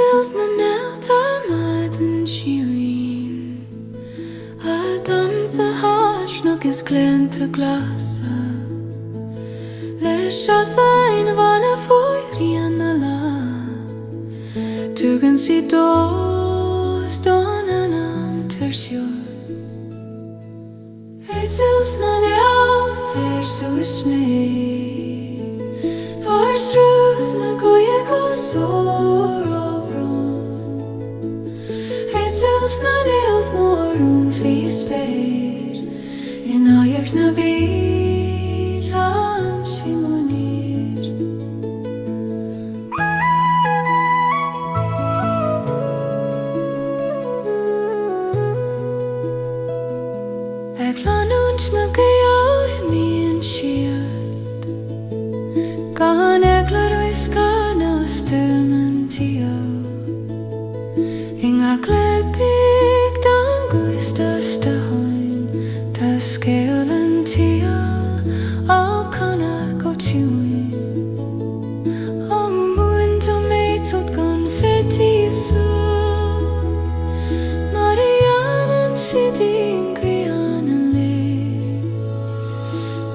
Eitilt na nDéalt armad an siúin Adam sa háis agus glenta glasa Leis a thain bhana Machairí anna lá Tugann si Tost don anam tersiúr Eitilt na nDéalt suas mé Thar Sruth na ghaoth sór Adrom Eitilt na nDéalt mórún fi spéir In áireach na bith am simonir Ag lanúint na ghaoth míon siad Gan eglar Liathscáil Inga glebig dan gwistas da hain Ta scéal an tíal Al canad go tiúin Am muin do Eitilt gan fetí sú Marian si dín grian an le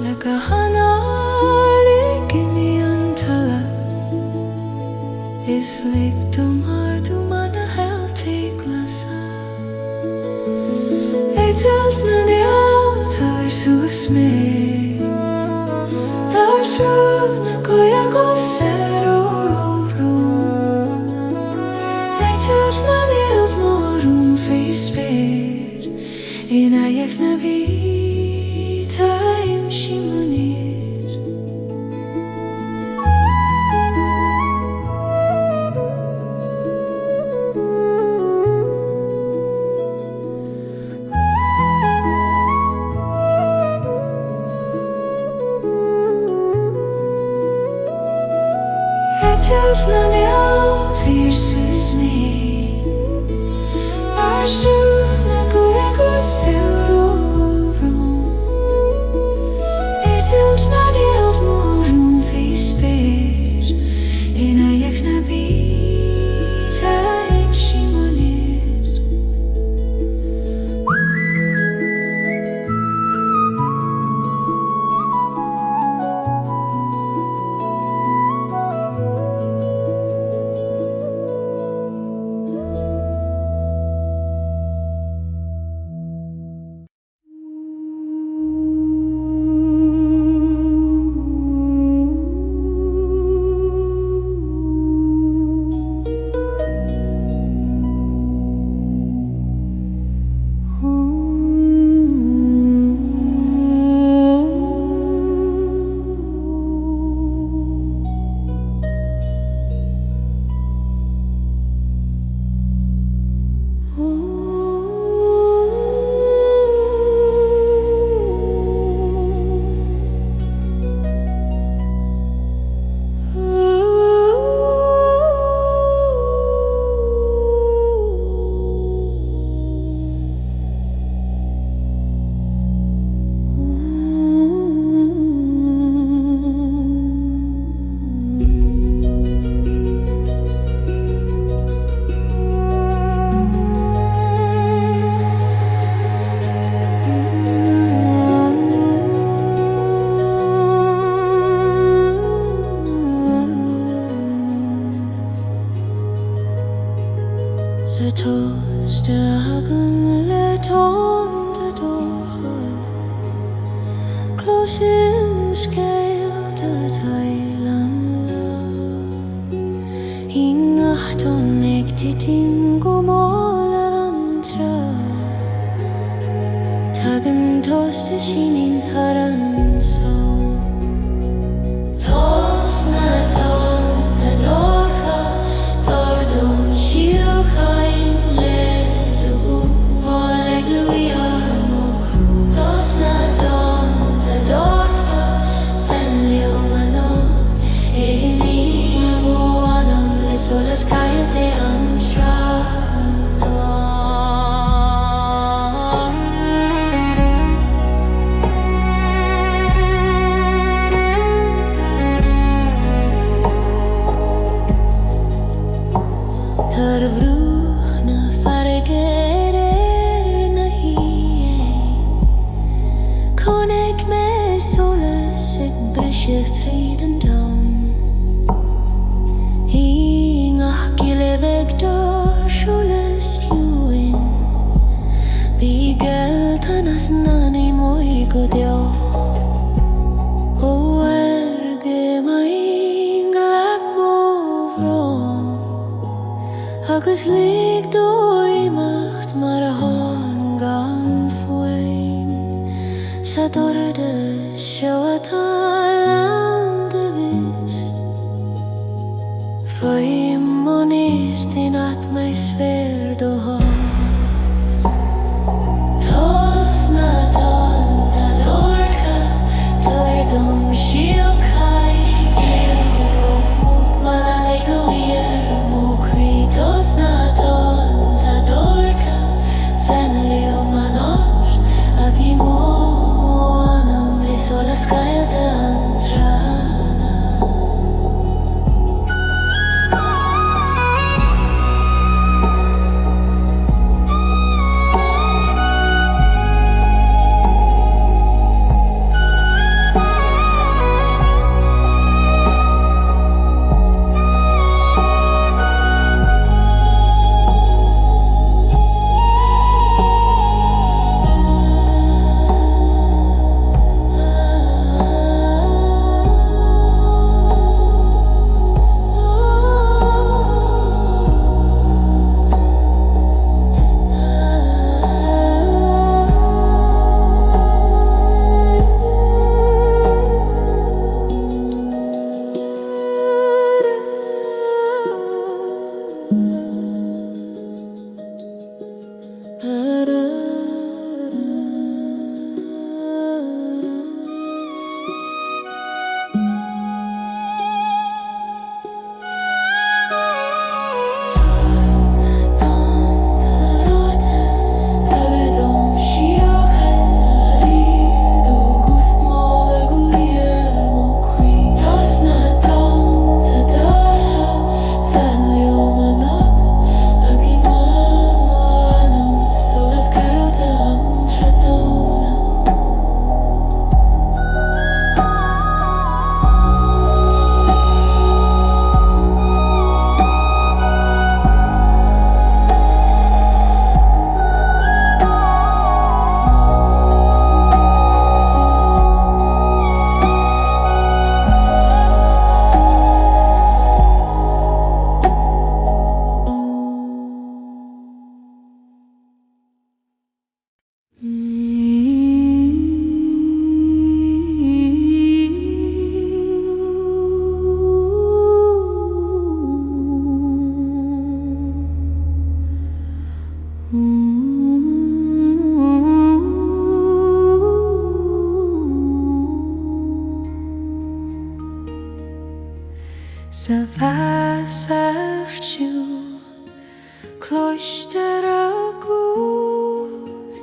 Le ga Anáil gimi an tala Is lig dum ardú mana take lasa Eitilt na nDéalt suas mé Thar Sruth na ghaoth Adrom Eitilt na nDéalt mórún fi spéir In áireach na bith am simonir Eitilt na nDéalt suas mé Thar Sruth na ghaoth Adrom Eitilt na nDéalt mórún fi spéir In áireach na bith am simonir Sa Tost agan le dTonnta Dorcha Close Liathscáil da Anáil an lá Hingachton ag titim go mála an tra Tagan Tost sinin Thar an song Tost na dTonnta Dorcha Tardum síocháin le do go máil ag luí armóchrú Tost na dTonnta Dorcha fen leo manot Ní mó anam le Liathscáil te an tránam Tar vrúch na fargeir na hí Cónig me solas ag brisih tríd an dom Ach gileveg dar solas juin Bí ghaoth as nani moi go deo O erge mai glach mo vrom Agus lig doimacht mar a hon gan foin Sa dorda seo atá lande vist Faim in at my sphere do has Tost na dTonnta Dorcha Adrom síochána Malay go Machairí Tost na dTonnta Dorcha Fenlio manor Agi mo anam li Liathscáil Sa Fhásaigh siú cloistear a ghaoth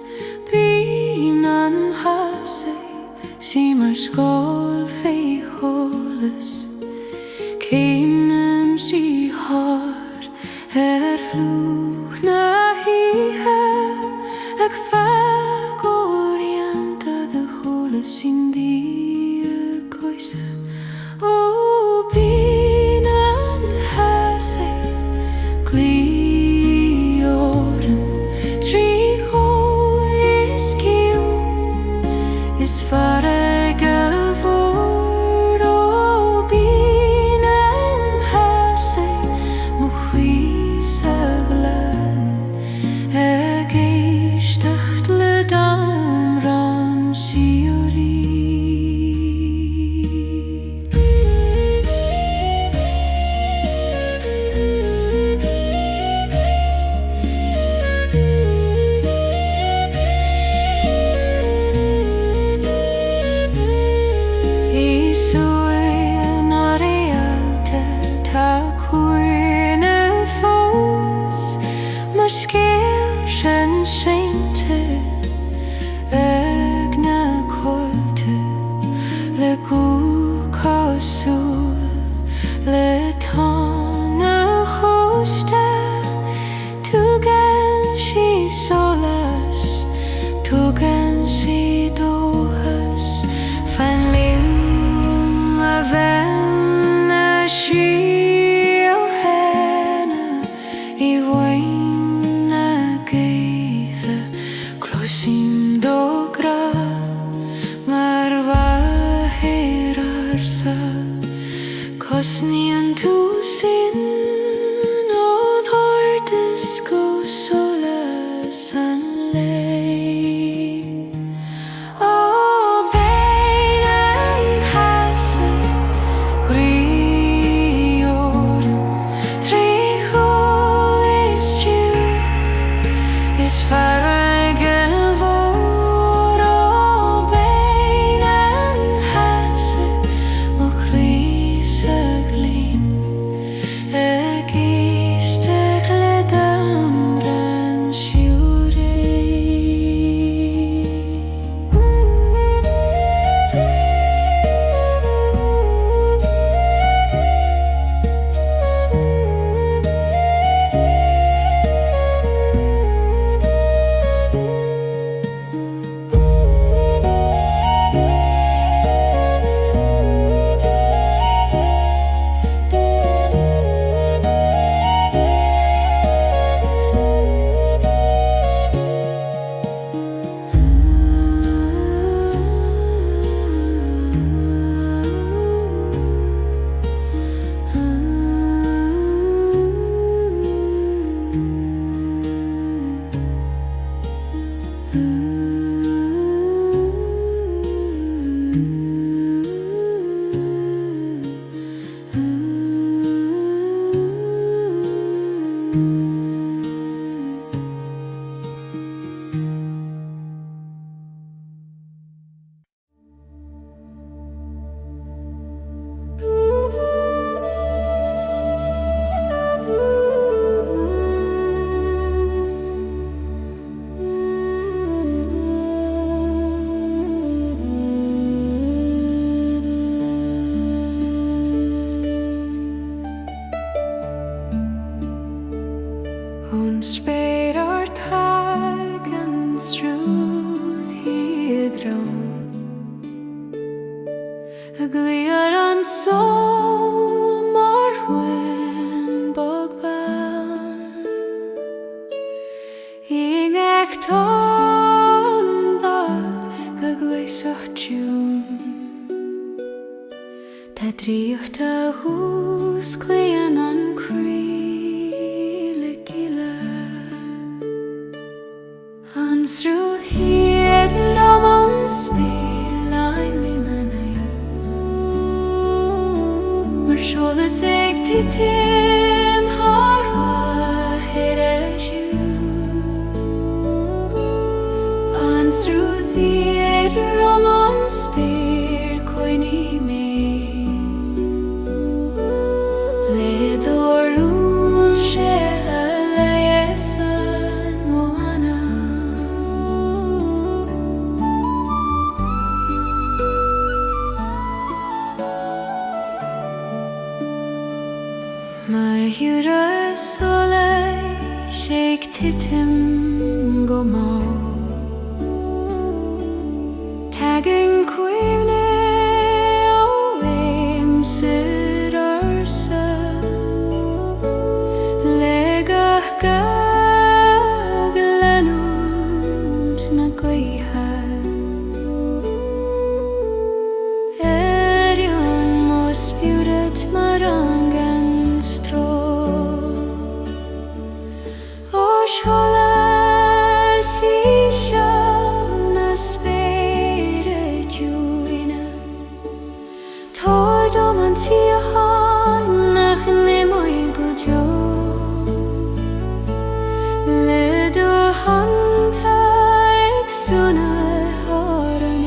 Bíonn an Fhásaigh sí mar scáil faoi cholas Céann sí thar fluch na híthe ag fagóirianta de cholas sin dí a coisa ó bíonn an Fhásaigh glíoran trí is ciúin is Fhásaigh a bhór ó bíonn an Fhásaigh Machairí sa glan ag éisteacht le damhran Spioraid. I bhain na gaoth cloisim do gra mar bhaithir arsa cosníonn tú sin ó Thar disco solas an lei ó bein an Fhásaigh grioran trí chul is dúr is Fhásaigh an bhór ó bein an Fhásaigh Machairí sa glím ag isteach le damhran Ón Spioraid tag an Sruth Adrom a gluiar an som mar when bog ban ing ag tonda go gluiseach tún tá dríochta hús clian an An Sruth Adrom an Spioraid limanai mar seolas ag titim Thar bhaithir An Sruth Adrom an Spioraid coinní mé le dorún sé Mar hiúra sola séag titim go má Tagan cuimhne ó éimsir arsa le gach glanút na gaotha Éireann mo Spioraid mar an Sholas síochána Spioraid dúine Thar dom an síochána nimoi go deo le dTonnta ag súna Thar an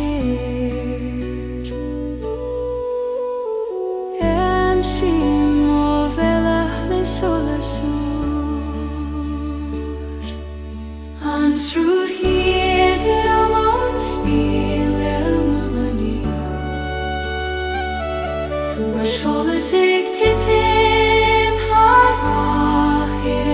Éir sim ó bhealach le solas An Sruth Adrom an Spioraid limanai mar seolas ag titim Thar bhaithir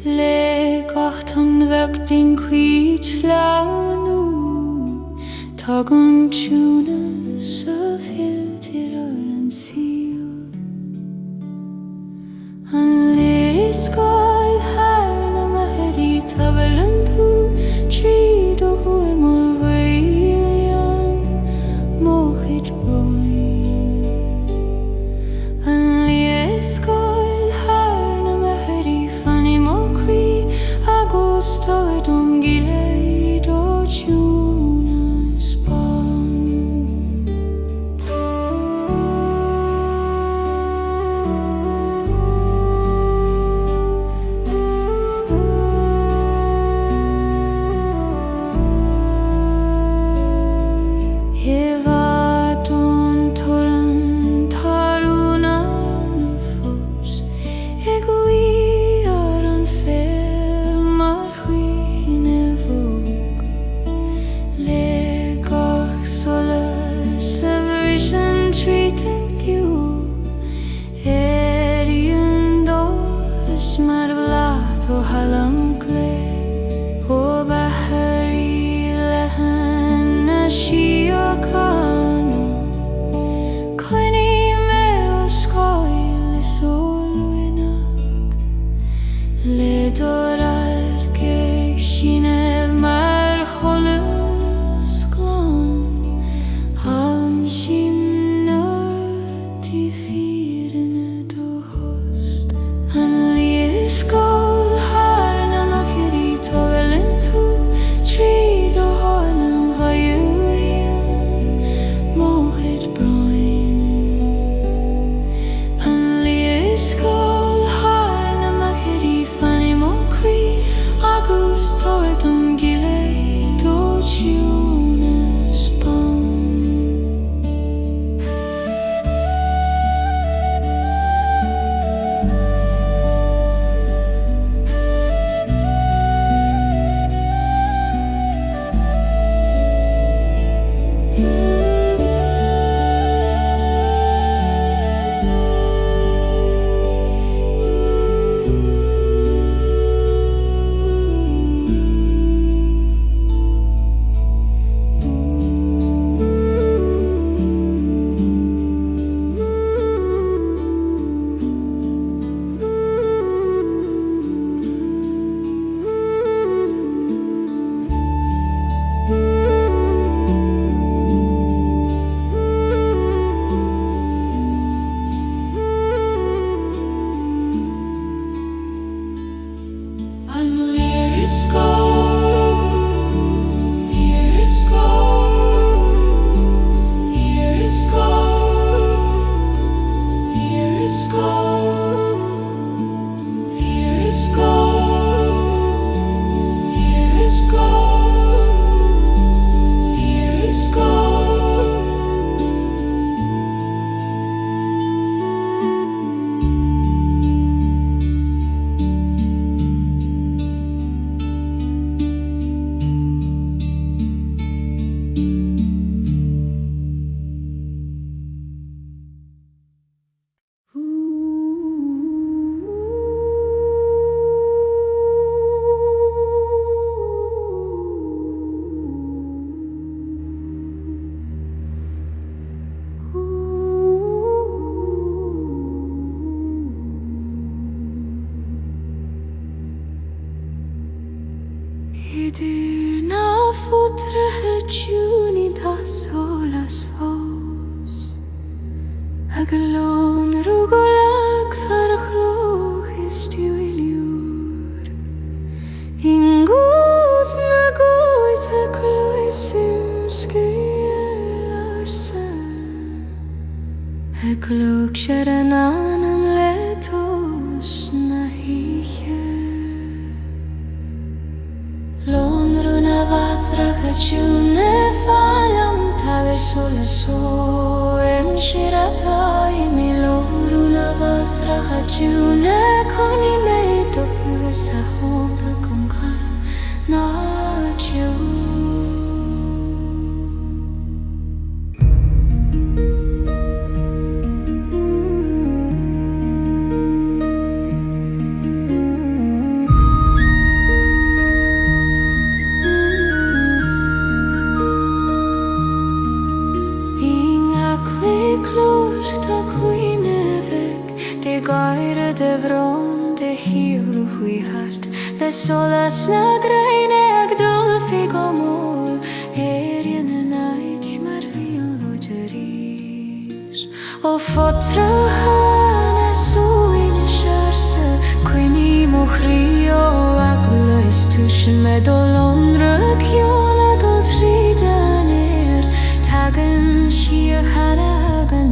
Le ghaoth an bheagtain cuid sleanú Tagann túna sa bhiltir ar an síl An Liathscáil Thar na Machairí tabail an tú tríd ó thuaim ó bhaile an móchuid broin An Liathscáil Thar na Machairí fanny mo crí agus táid om gilead ó túna spán síochána Coinní me ó scoil is óluineach Le dorar céig sineh mar cholas glán Am sin nátí fírinne do host An Liathscáil Thar na Machairí tabail an tú tríd ó tháinim Machairí an móchuid broin An Liathscáil Thar na Machairí fanny mo crí agus táid om gilead ó túna spán Idir na futrathe túní tá solas fós Ag Lonrú go leag Thar a chlóch is tiúiliúr Ingúd na ghaoth a cloisim scaol ar san Ag glóg sear an anam le Tost na híche Lonrú na bhadrach a túna fálam Tábhair solas ó Shirata mi Lonrú na bhadrach a túna Coinní me do thuas a hópa gon cal ná tiú hui hart le solas na greine ag dul fi go mol Éire na night mar brionglóidí o fotra hana suin sharse quini Machairí ag Liathscáil me do Lonrú kiona do tridan tagan síochána gan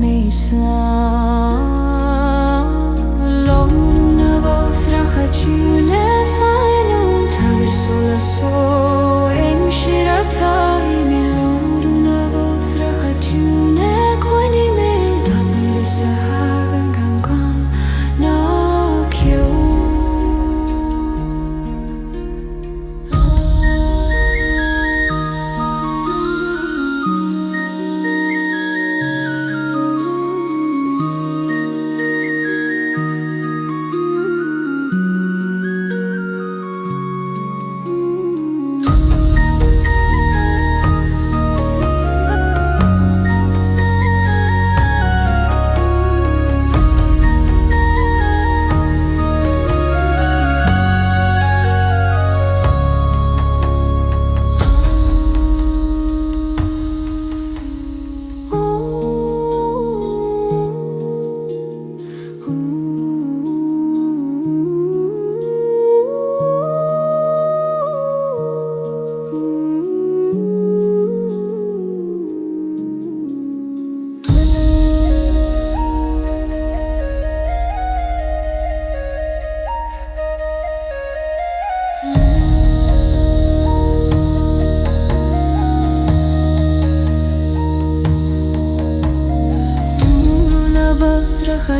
Lonrú na ghaoth reconnecting fáinm tagar sola so Immerse mi Lonrú na ghaoth reconnecting quini me tapir sa hagan gan na kyo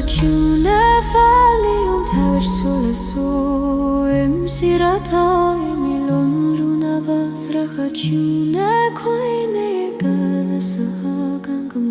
reconnecting fáinm tagar sola so Immerse mi Lonrú na ghaoth reconnecting quini me sa hagan gan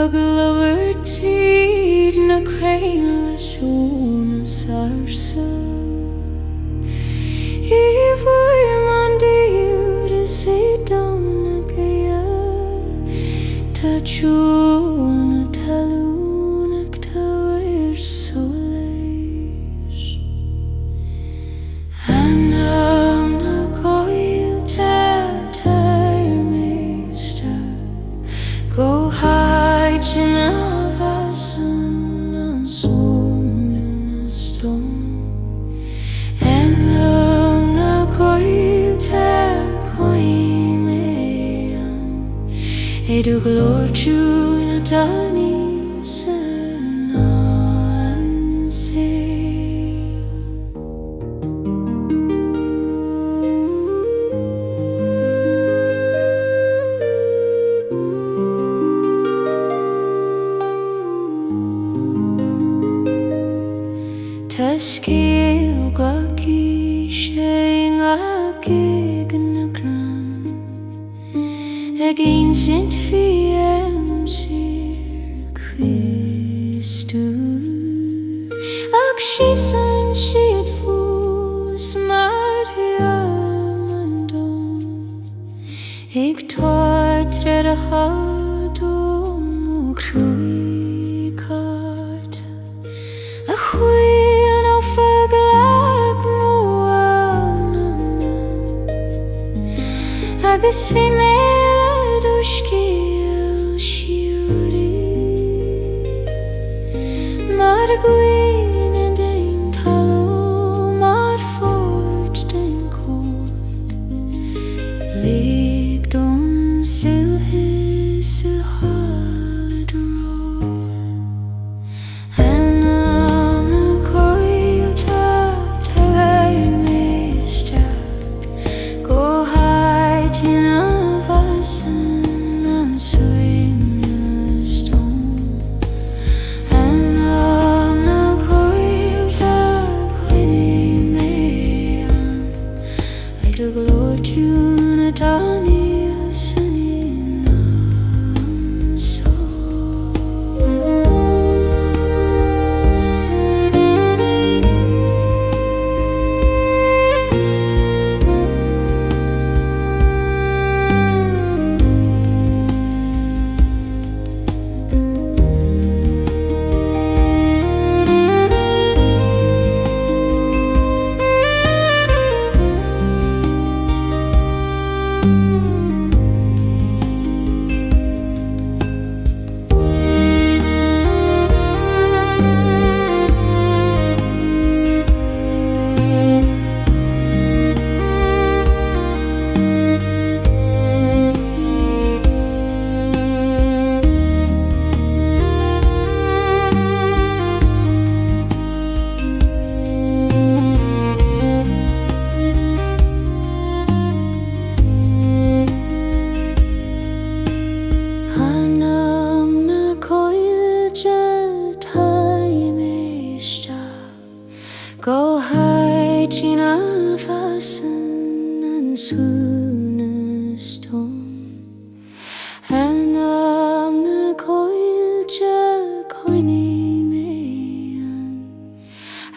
ag lower tríd na crainle siúna sarsa Bhuaim nDéalt is donna gaoth tá triúna talúnach tá soléis Anáil na Gaeilge tair measta go in a vasan an sum stum en na Gaeilge quimi du glorchu na tani san an Scéal gaci sé ngach na gran ag ein sint fiam sir Christú ag sísan siad fús mar hiam an dom ag tar tred a hadom ó cruicart a agus bhí méad ó scéal siúrí mar a gcuine den taló mar fort den cód líag do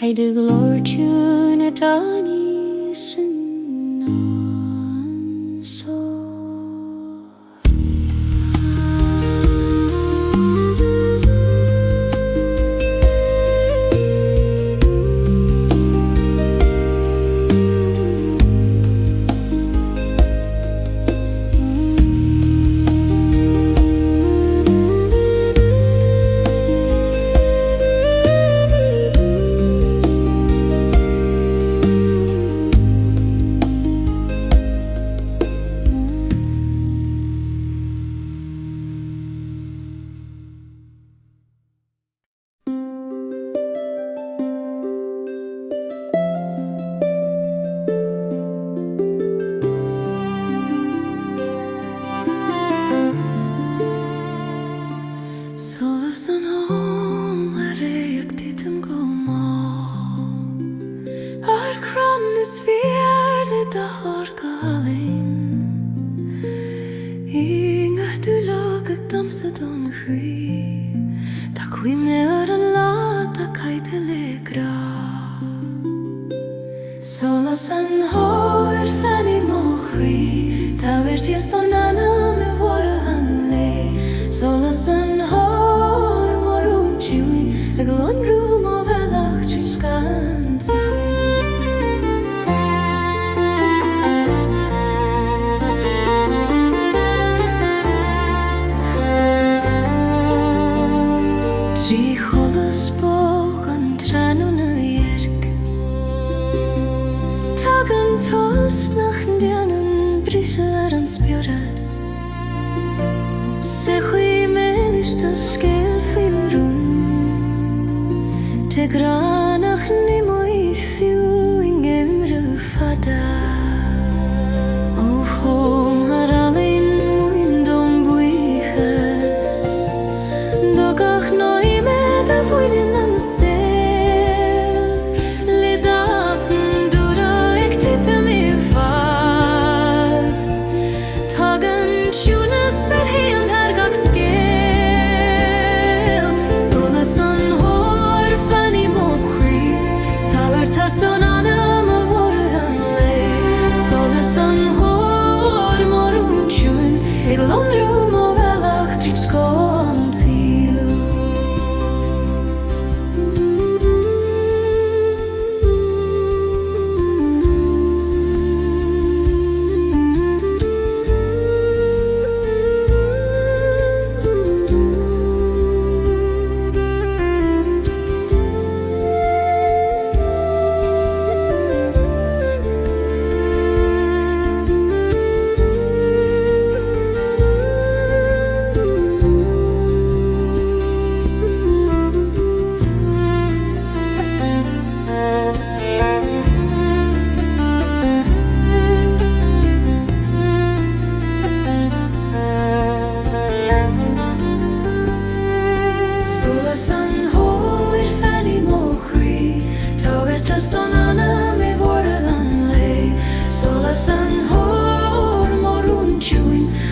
Heide glóirtún a daní san so. Tost nach nDéalt brisar an Spioraid. Sechui melis da scéil fiúrún. Te gránach ni moi fiú in Immerse fada. Ó hóm har alin muin dom buíchas. Dogach nói med a bhuinin an séil. Le daten dúra ag tita mi fad. Tagan tjúnas ar héan har gach scéil. Solas an hór fanny Machairí. Táir taston anam a bhór an lei. Solas an hór marún tjún. Ag Lonrú má bhealach tríd scóil.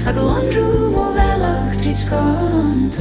Ag Lonrú má bhealach tríd scóil.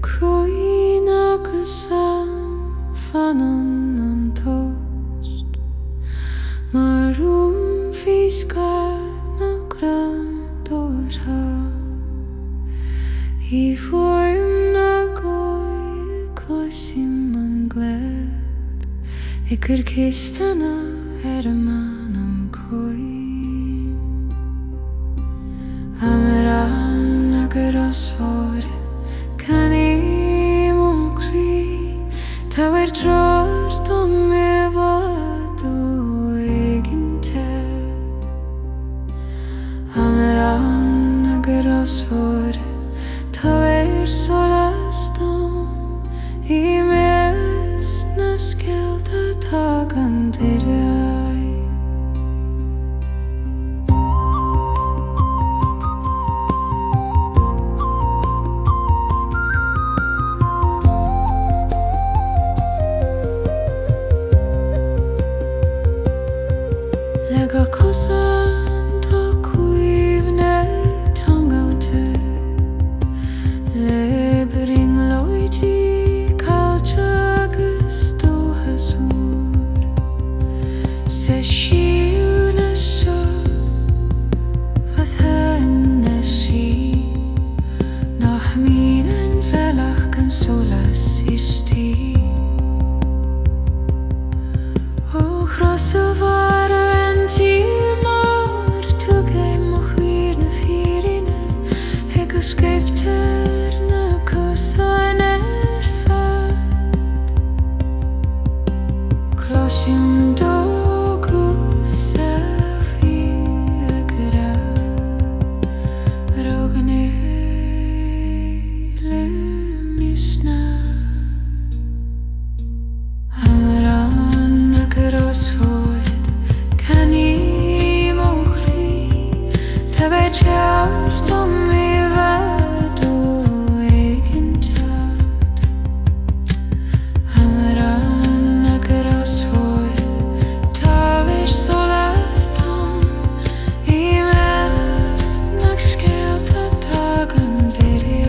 Croin agus an fanan an Tost. Liathscáil na gran Dorcha I form na gói cloisim an gléad I gur cistana man am coin Amaran na gur osfór can I mo crí Tá dror dom me vado eginte Amaran na gur osfór Tá solas dom I mes na skeilta tá gan dTonnta Lega cosan tá cuimhne tangaute Le brionglóidí cáilte agus dóthasúr Sa síochána seo fatha na sí nach mínan bhealach gan solas istí Ó chrosamhar an tímar tugé Machairí na fírinne agus skeiptear na cosáin fad Cloisim dógus sa bhí agra Rógan le misna Amaran na gur osfód can I mo crí Tá tear dom me vado egintad Amaran na gur osfód Tá solas dom I mes na skeilta tá gan dTonnta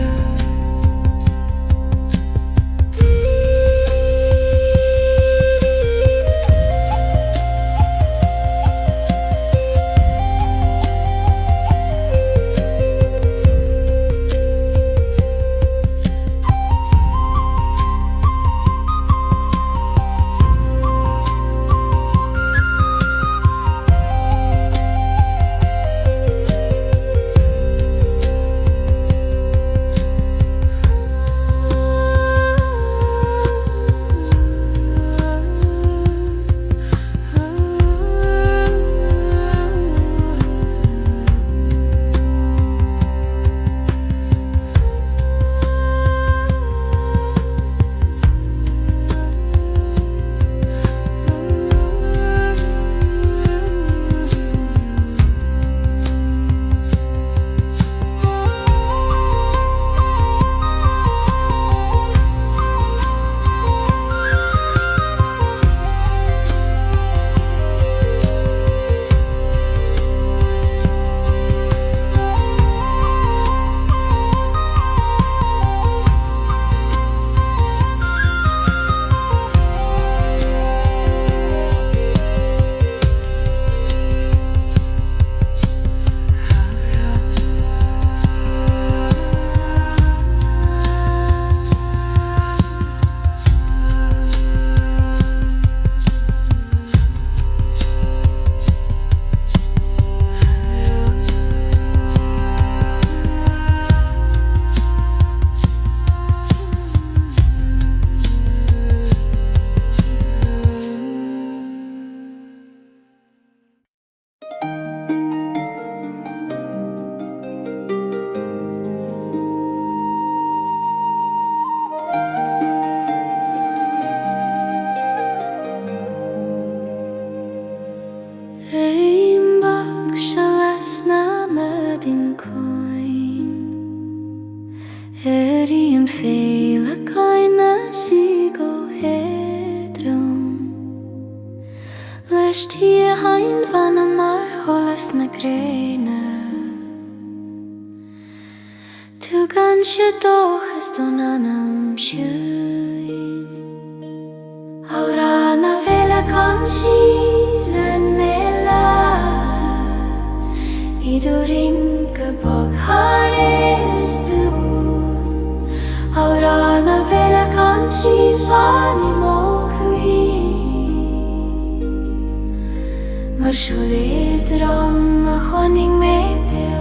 Éire féile cáinne sí go Adrom Leis tí a hain fanna mar tholas na gréine Tú gan sé dóchas don anam siúin Árá na féile can sí len mé lá Idurin kapag haristu Aurana vela kan si fani Machairí Marshule Adrom a choning me beo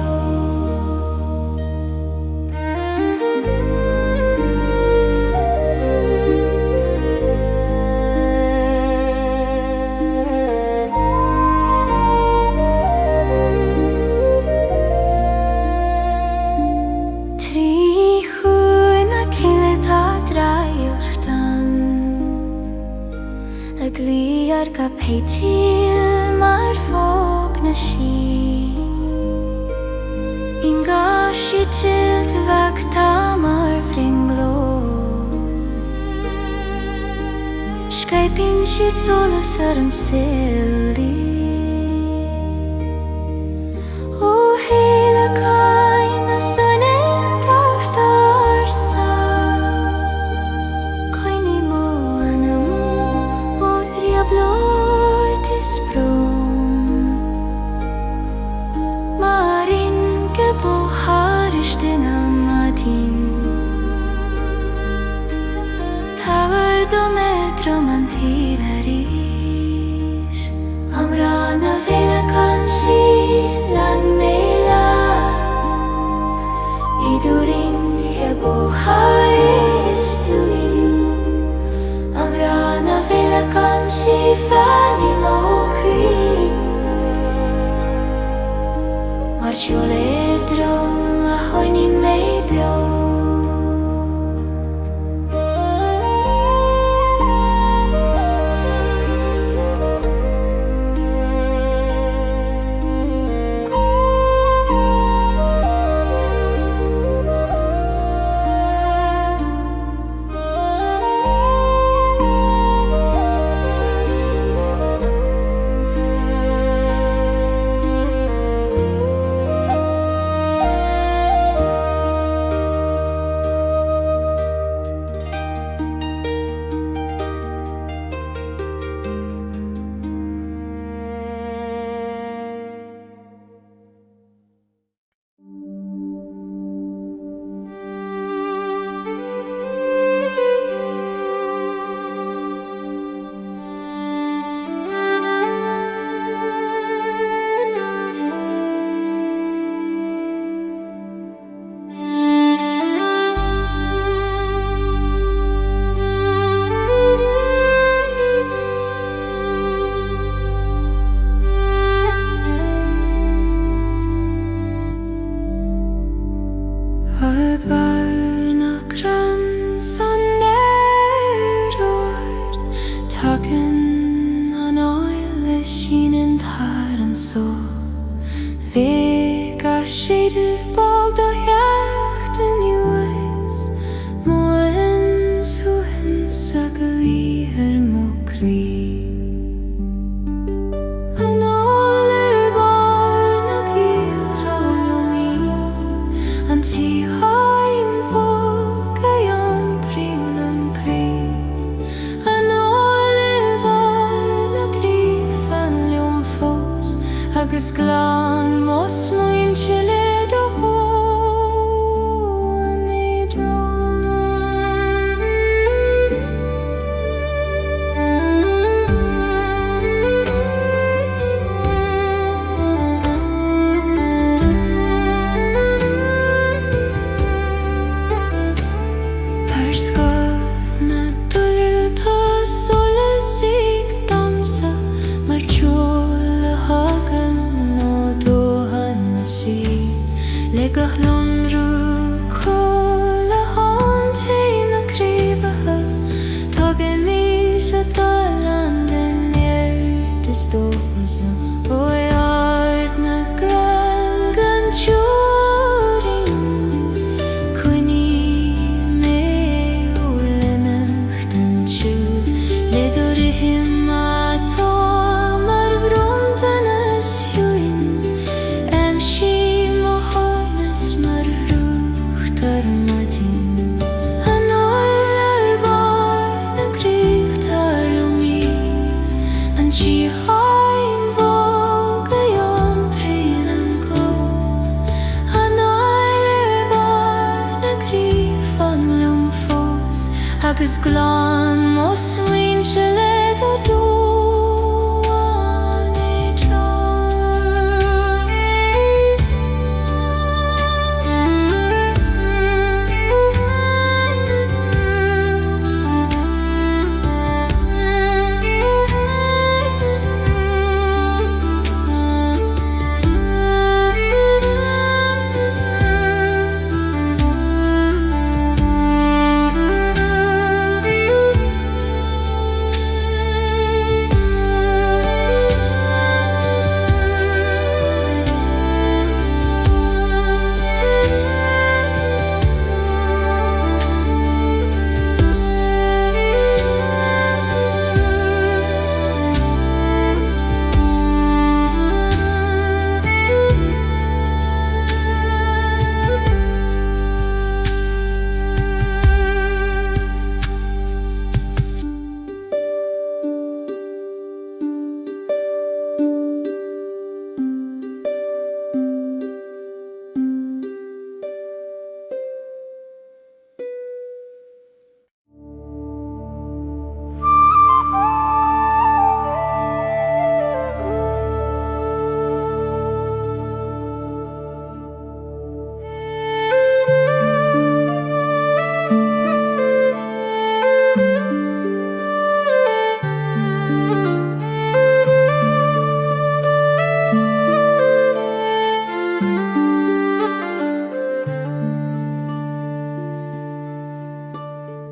Gliar gab Eitilt mar fog na sí Inga Eitilt vakta mar brionglóidí Skypin siad solas ar an sildi O héile cain na sunin Dorcha Coinní mo anam Bloed is brom Marin geboharish den amadin Thar dom Adrom an tílarish Amrana vela kan si lan mela Idurin geboharish tu Amrana vela kan si fani Machairí Marshule Adrom a choning me beo Taken Anáil sin in Thar an so Le ga séidir bog do heacht in uas Moen suhan sa gali Machairí Anáil bar na gil trollomi An síocháin bog a iompar an pré Agus glán mos muin chile do ho an Adrom Thar scoth na dTonnta solas ag damsa mar tiol a hagan Legach Lonrú col a hantaí na críbatha Tugadh mís a dal an den Éire is dósa ó ard na gran gan teoirín Coinní mé ó lenacht an siúd Le dorihim atá mar bhronta na siúin sí Anáil bar na gríomh tarlómí An síocháin bóg a iompar an ghaoth Agus glán mo swin chile do duan e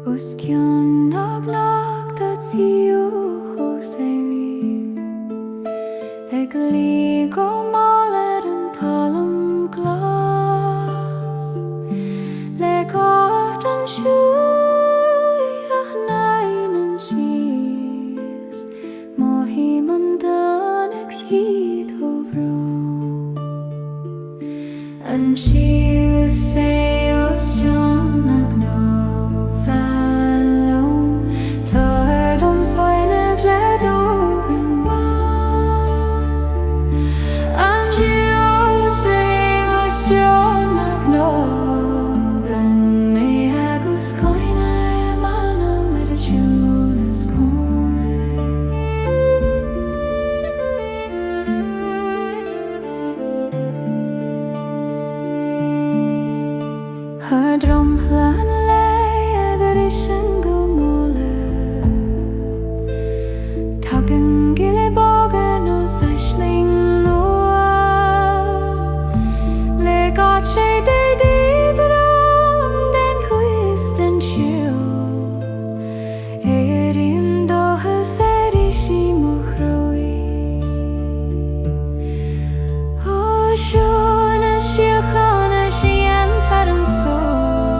Uskion nag dat síochána ag lígo mála an talam glas le ghaoth an siúil ach nain an síos má hí man dán ag sciad ó bhrám an sios sé os John ag nó Adrom plan lei ethereal go mole Tugging gile bogan o saishling noa Le got sé de drum den twist and chill Éire an Dorcha seri si Machairí O siúna síochána sí iompar an sol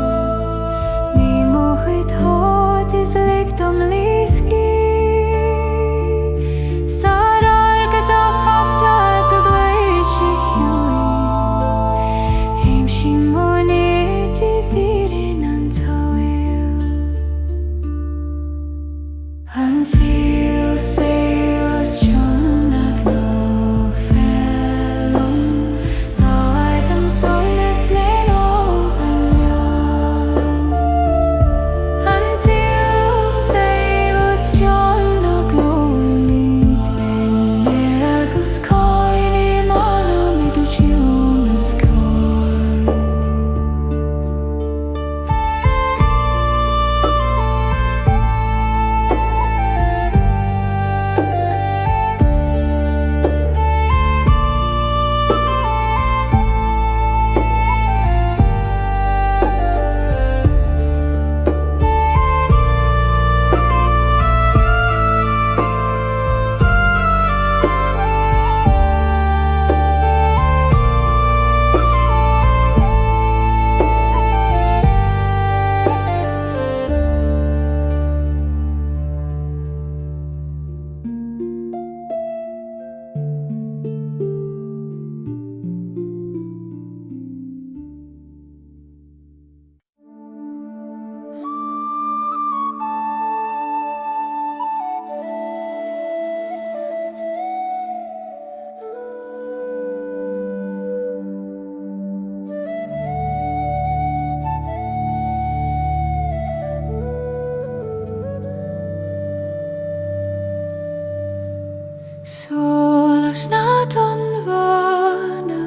snart an bhana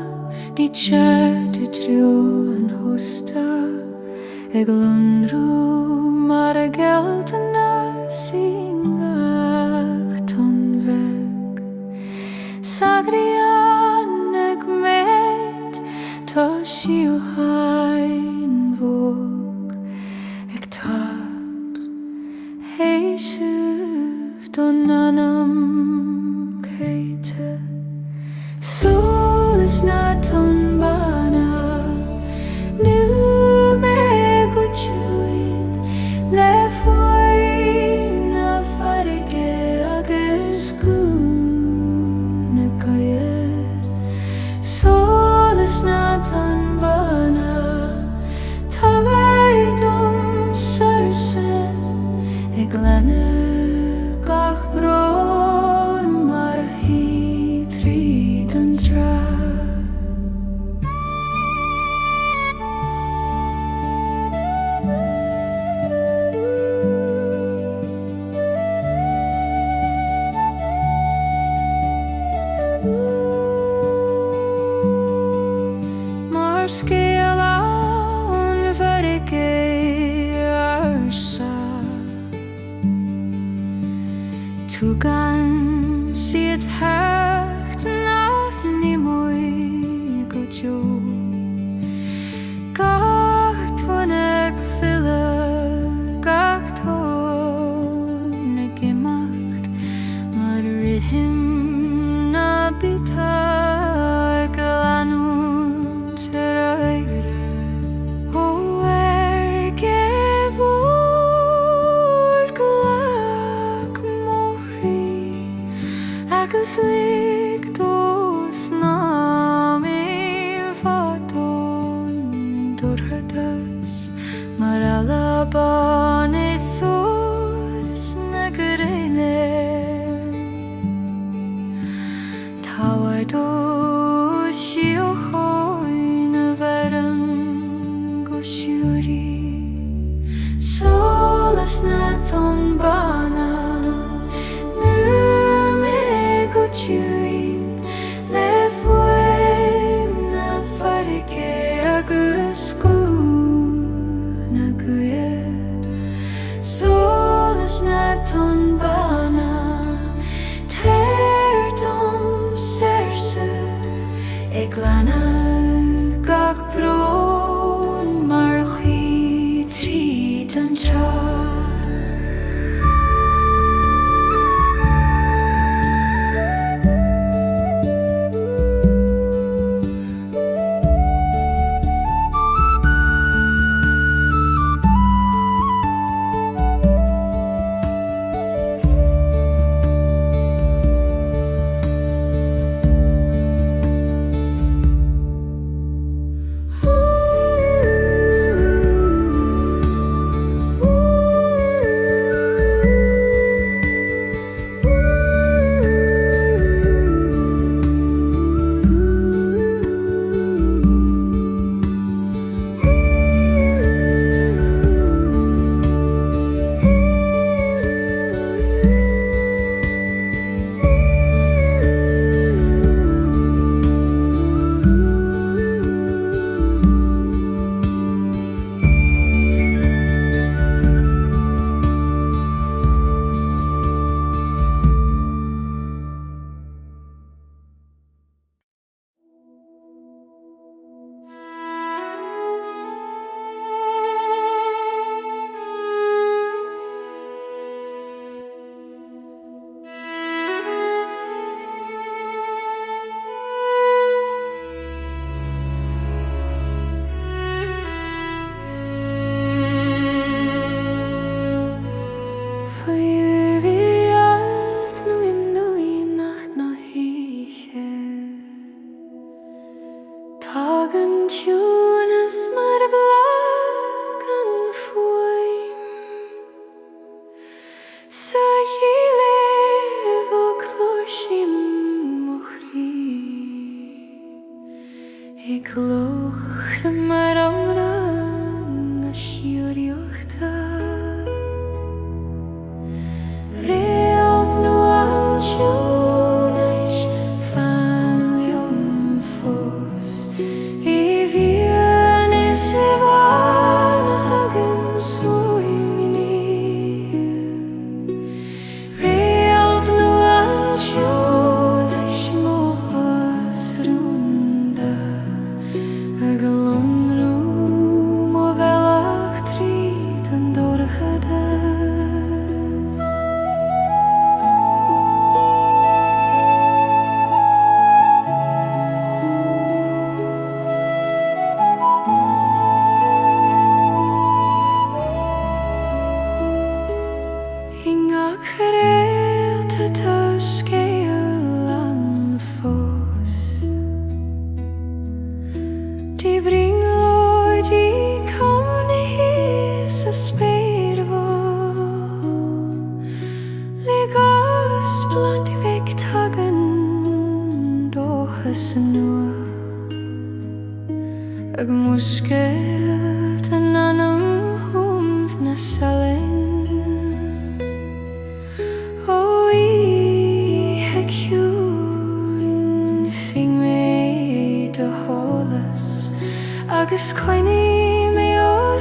ní tsead I triú an hosta ag Lonrú mar a gealtainna síngach ton bheag sagrian ag méid tá síocháin bhóg ag tab héisih don anam céite solas na ton bana nu me go tuin le foin na farige agus cúna gaie solas na ton bana tá bheith dom sarsa ag lena gach bron mar a hí tríd an drá mar scéal an farige arsa tú gan siad hecht nach ní mui go jo gach twanag fila gach tónag imacht mar rithim na bita galanút ar Éire ó gebúr glach mórí agus lig dos námi fadón Dorcha mar alabán is soras na gréine táhair dó síocháin a bheram go siúrí solas na ton bana nu me go tuin le foin na farige agus cúna gaie solas na ton bana teir dom sersa ag lena gach bron mar a chi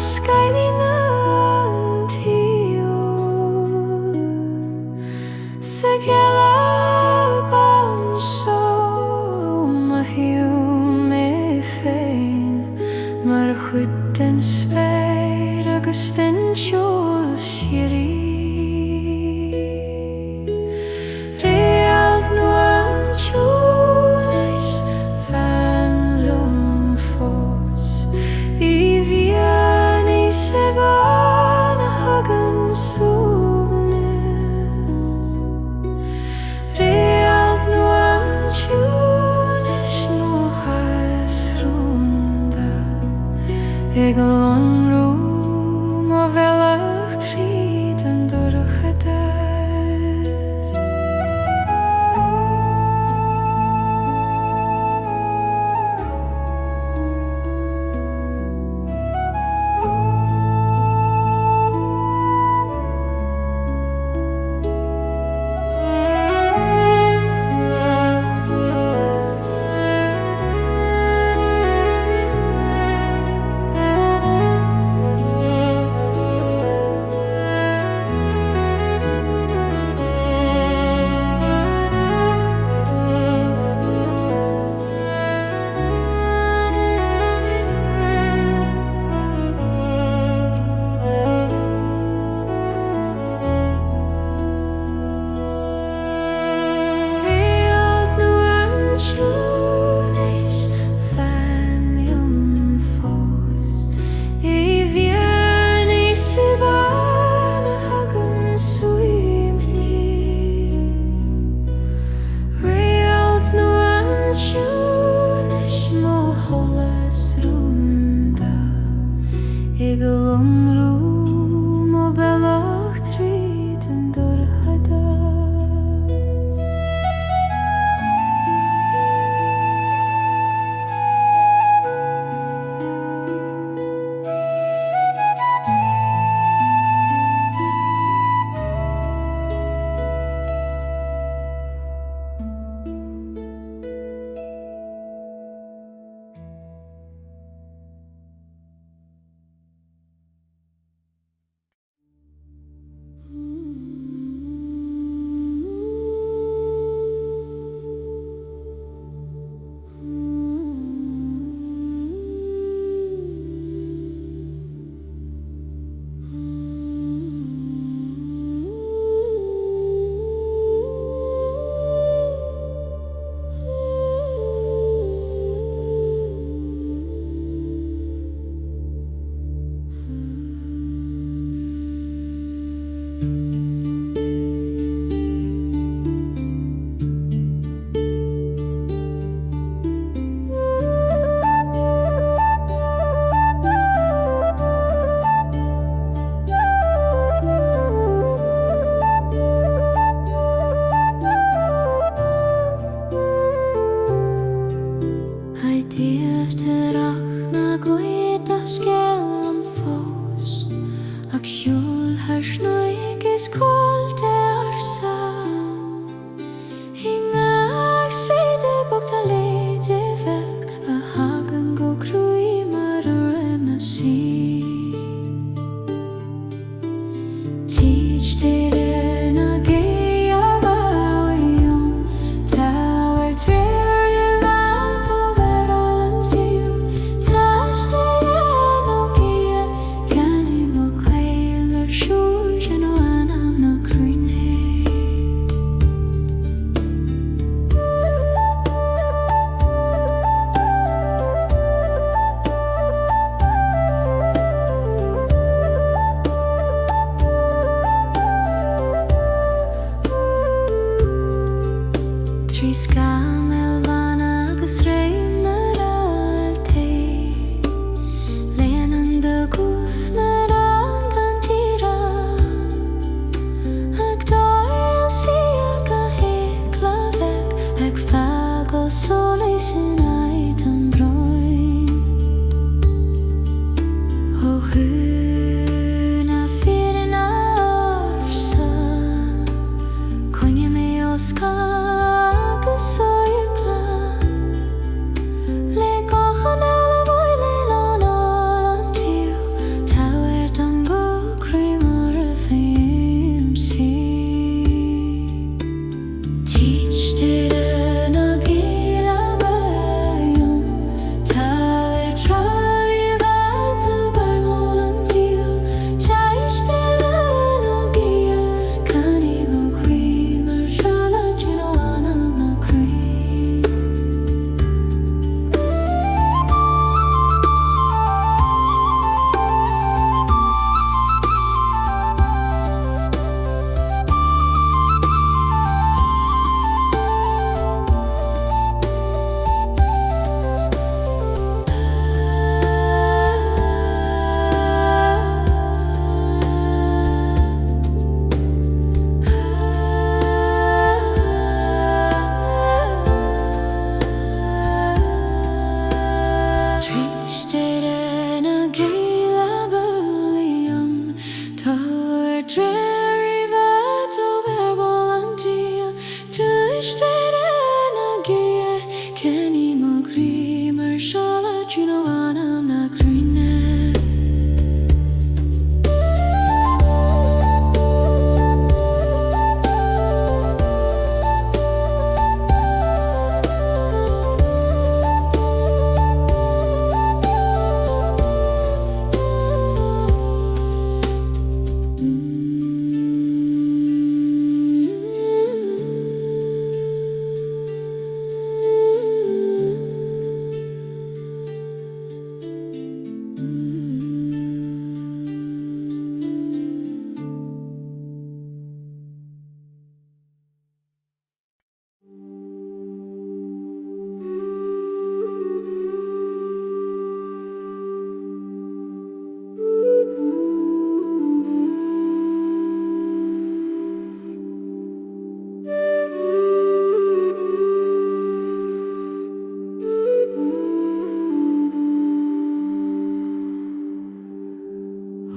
Scailína an tíú sa geala ban seo ma hiú mé féin mar chud den spéir agus den teol sirí réalt nó an túnis fan lum fós I bhíon sa ban a hagan súmnis réalt nó an túnis nó hasrúnda ag Lonrú má bhealach tríd an Dorcha des. Réalt nó an túnis fan lum fós I bhíon sa ban a hagan súmnis réalt nó an túnis má tholas rúnda ag Lonrú má bealach tríd an Dorcha des.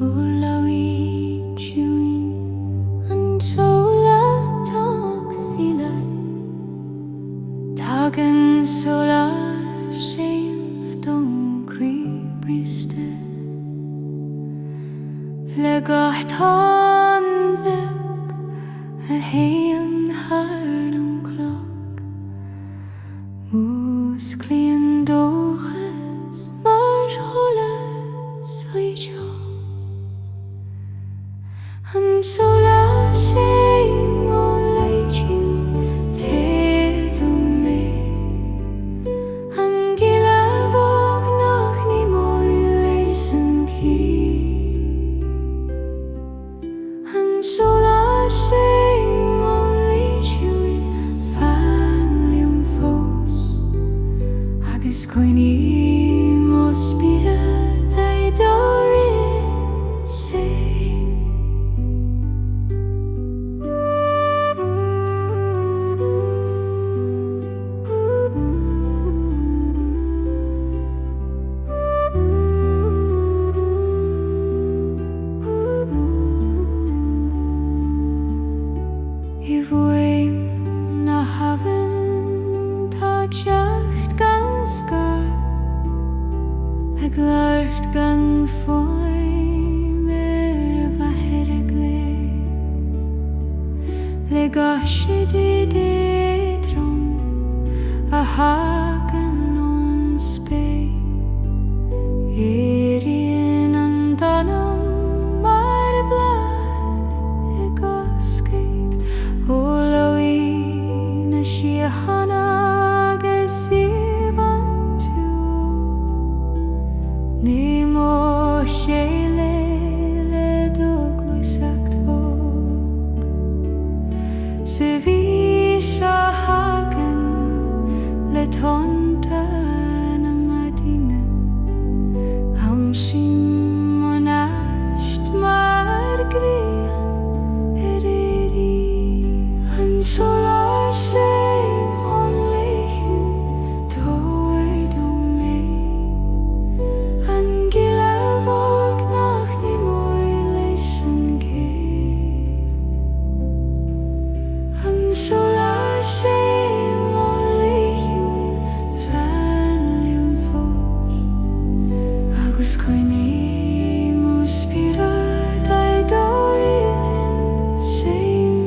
Ulawi chewing and sola talk sila tagen sola shame don't creep briste le ghaoth a haon hardam clock moose clean dochas mar holas huijo and sola shame only you take to me and gila vog nach ni moi lesen ki and sola shame only you falium fos agus coini mospira dai dore say If we na haven touched gan scar a glart gan foi mer va heregle le gashi did Adrom a hagen on spe Éire and Adrom mar vlad goskate Ulawi na síochána gesibantu ni mo shele le doglusacht vog se vi sa hagen le tonta na madina am simonasht mar grian ereri and solar shame only you toward me and gila vog nach ni moi lesen ki and solar shame only you falium fos agus coini mospira dai dorifin shame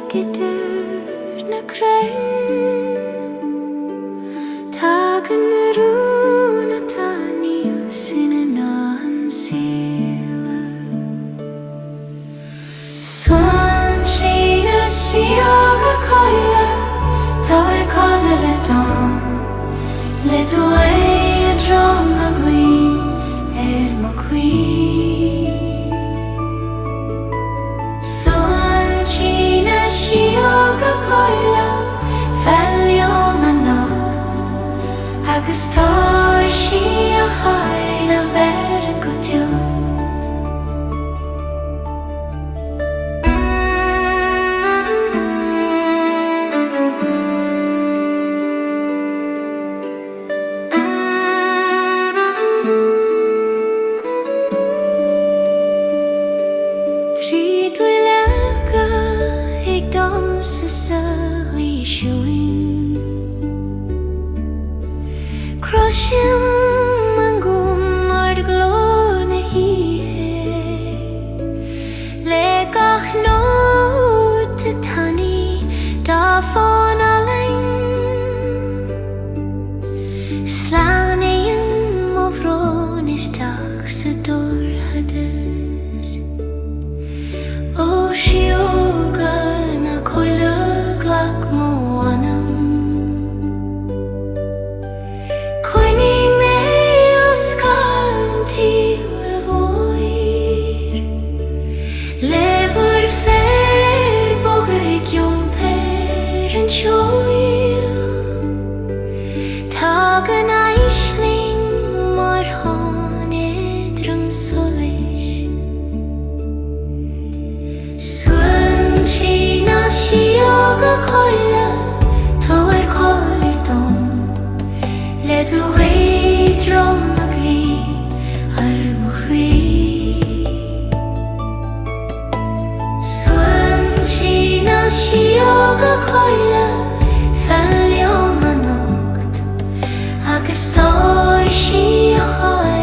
gidur na crain Tagan runa tani sinanan sila Swan china siaga koila Tawe kaza le dom Little way Adrom a gleam Machairí Swan china siaga koila Fellio manot Agus tá sí a hain a ver go diu Crushing mangum ar glor na hihe Le gach no te tani da fon alain Slanein mo vron is tach sa dorhades O síochána na coile glach mo anam Tagan aisling mar han Adrom solis Swan china siaga koila Tawar koliton Le du Adrom magli ar Machairí Swan china siaga koila Fellio manot Agus tá sí a hain